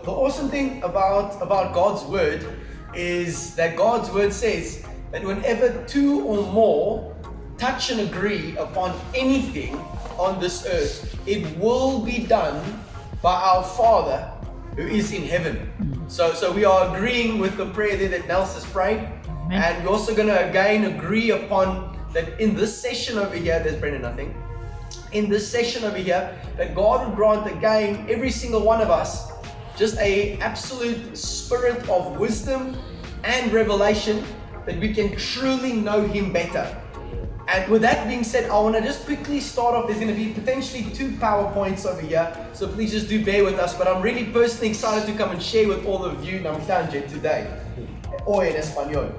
The awesome thing about God's word is that God's word says that whenever two or more touch and agree upon anything on this earth, it will be done by our Father who is in heaven. So we are agreeing with the prayer there that Nels has prayed. Amen. And we're also going to again agree upon that in this session over here, there's Brendan, I think. In this session over here, that God would grant again every single one of us just a absolute spirit of wisdom and revelation that we can truly know Him better. And with that being said, I want to just quickly start off. There's going to be potentially 2 PowerPoints over here, so please just do bear with us. But I'm really personally excited to come and share with all of you Namhlanje today, or in Espanol,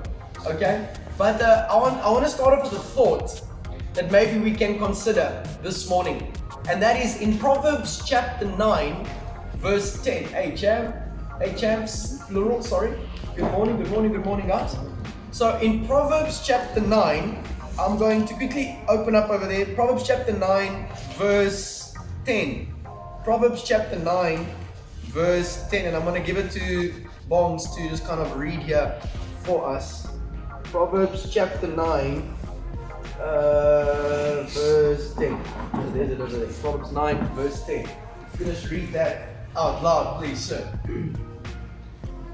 okay? But I want to start off with a thought that maybe we can consider this morning, and that is in Proverbs chapter 9, verse 10. Hey champs, plural, sorry. Good morning, guys. So in Proverbs chapter 9, I'm going to quickly open up over there. Proverbs chapter 9, verse 10. Proverbs chapter 9, verse 10. And I'm going to give it to Bongs to just kind of read here for us. Proverbs chapter 9, verse 10. There's it over there. Proverbs 9, verse 10. Finish read that out loud, please, sir.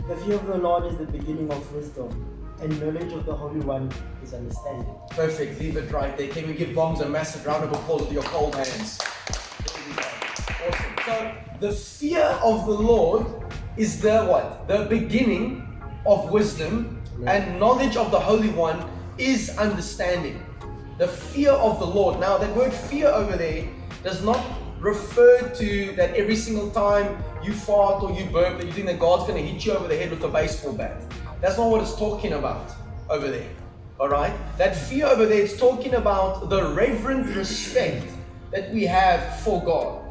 The fear of the Lord is the beginning of wisdom, and knowledge of the Holy One is understanding. Perfect, leave it right there. Can we give Bongs a massive round of applause with your cold hands? Awesome. So, the fear of the Lord is the what? The beginning of wisdom, and knowledge of the Holy One is understanding. The fear of the Lord. Now, that word fear over there does not refer to that every single time you fart or you burp that you think that God's going to hit you over the head with a baseball bat. That's not what it's talking about over there. Alright? That fear over there is talking about the reverent respect that we have for God.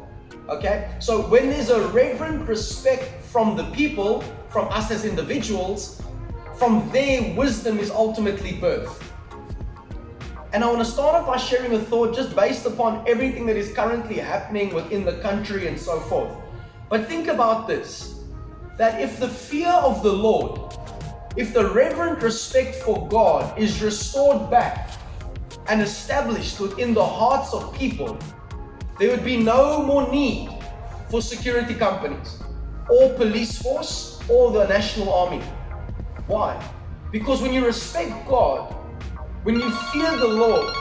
Okay? So when there's a reverent respect from the people, from us as individuals, from there wisdom is ultimately birthed. And I want to start off by sharing a thought just based upon everything that is currently happening within the country and so forth. But think about this, that if the fear of the Lord, if the reverent respect for God is restored back and established within the hearts of people, there would be no more need for security companies or police force or the national army. Why? Because when you respect God, when you fear the Lord,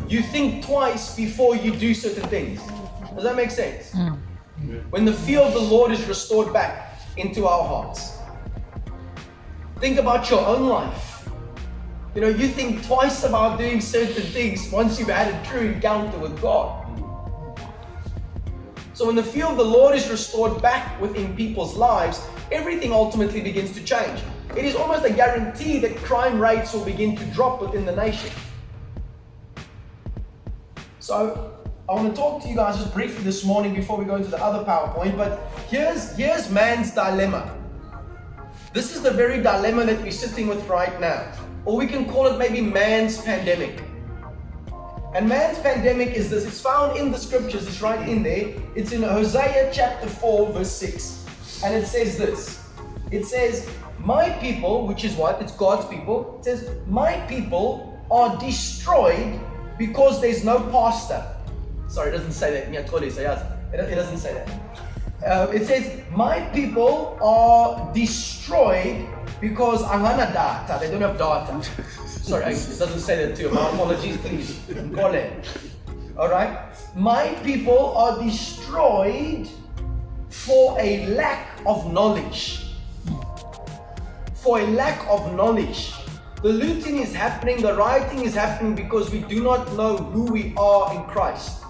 you think twice before you do certain things. Does that make sense? When the fear of the Lord is restored back into our hearts. Think about your own life. You know, you think twice about doing certain things once you've had a true encounter with God. So when the fear of the Lord is restored back within people's lives, everything ultimately begins to change. It is almost a guarantee that crime rates will begin to drop within the nation. So I want to talk to you guys just briefly this morning before we go into the other PowerPoint, but here's man's dilemma. This is the very dilemma that we're sitting with right now. Or we can call it maybe man's pandemic. And man's pandemic is this. It's found in the scriptures. It's right in there. It's in Hosea chapter 4 verse 6. And it says this. It says, my people, which is what? It's God's people. It says, my people are destroyed because there's no pastor. Sorry, it doesn't say that. It doesn't say that. It says, my people are destroyed because angana data. They don't have data. Sorry, it doesn't say that too. My apologies, please. Alright? My people are destroyed for a lack of knowledge. For a lack of knowledge. The looting is happening, the rioting is happening because we do not know who we are in Christ.